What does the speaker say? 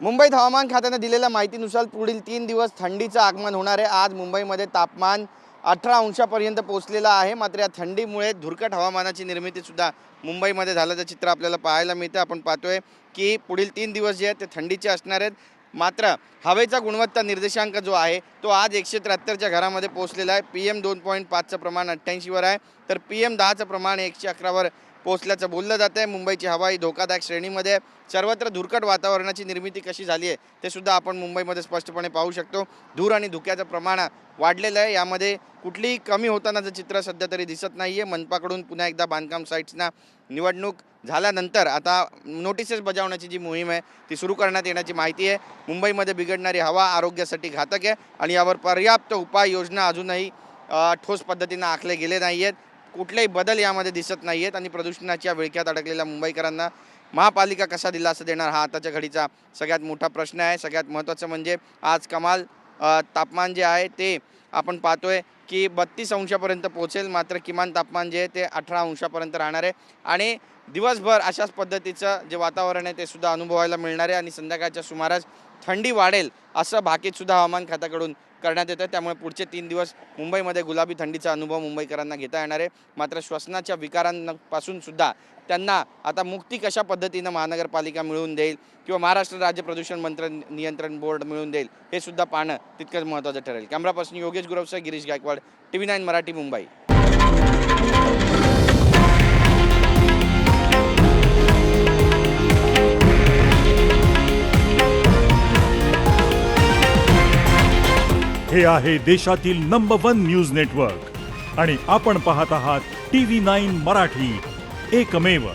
मुंबईत हवामान खात्याने दिलेल्या माहितीनुसार पुढील 3 दिवस थंडीचं आगमन होणार आहे। आज मुंबईमध्ये तापमान 18 अंशापर्यंत पोहोचलेलं आहे। मात्र या थंडीमुळे धुरकट हवामानाची निर्मिती सुद्धा मुंबईमध्ये झाल्याचं चित्र आपल्याला पाहायला मिळतं। आपण पाहतोय की पुढील 3 दिवस जे आहेत ते थंडीचे असणार आहेत। मात्र हवेचा गुणवत्ता निर्देशांक जो आहे तो आज 173च्या घरामध्ये पोहोचलेला आहे। PM 2.5चं प्रमाण 88 वर आहे, तर PM 10चं प्रमाण 111 वर पोहोचल्याचं बोललं जात आहे। मुंबईची हवा ही धोकादायक श्रेणीमध्ये, सर्वत्र धुरकट वातावरणाची निर्मिती कशी झाली आहे ते सुद्धा आपण मुंबईमध्ये स्पष्टपणे पाहू शकतो। धूर आणि धुक्याचं प्रमाण वाढलेलं आहे, यामध्ये कुठलीही कमी होतानाचं चित्र सध्या तरी दिसत नाही आहे। मनपाकडून पुन्हा एकदा बांधकाम साईट्सना निवडणूक झाल्यानंतर आता नोटिसेस बजावण्याची जी मोहीम आहे ती सुरू करण्यात येण्याची माहिती आहे। मुंबईमध्ये बिघडणारी हवा आरोग्यासाठी घातक आहे आणि यावर पर्याप्त उपाययोजना अजूनही ठोस पद्धतीने आखले गेले नाही आहेत। कुठलेही बदल यामध्ये दिसत नाही आहेत आणि प्रदूषणाच्या विळख्यात अडकलेल्या मुंबईकरांना महापालिका कसा दिलासा देणार हा आताच्या घडीचा सगळ्यात मोठा प्रश्न आहे। सगळ्यात महत्त्वाचं म्हणजे आज कमाल तापमान जे आहे ते आपण पाहतोय की 32 अंशापर्यंत पोहोचेल, मात्र किमान तापमान जे आहे ते 18 अंशापर्यंत राहणार आहे आणि दिवसभर अशाच पद्धतीचं जे वातावरण आहे ते सुद्धा अनुभवायला मिळणार आहे आणि संध्याकाळच्या सुमारास थंडी वाढेल असं भाकीत सुद्धा हवामान खात्याकडून करण्यात येतं। त्यामुळे पुढचे 3 दिवस मुंबईमध्ये गुलाबी थंडीचा अनुभव मुंबईकरांना घेता येणार आहे। मात्र श्वसनाच्या विकारांपासून सुद्धा त्यांना आता मुक्ती कशा पद्धतीनं महानगरपालिका मिळवून देईल किंवा महाराष्ट्र राज्य प्रदूषण नियंत्रण बोर्ड मिळवून देईल हे सुद्धा पाहणं तितकंच महत्त्वाचं ठरेल। कॅमेरा पर्सन योगेश गुरवसह गिरीश गायकवाड, TV9 मराठी, मुंबई। हे आहे देशातील नंबर 1 न्यूज नेटवर्क आणि आपण पाहत आहात TV9 मराठी, एकमेव।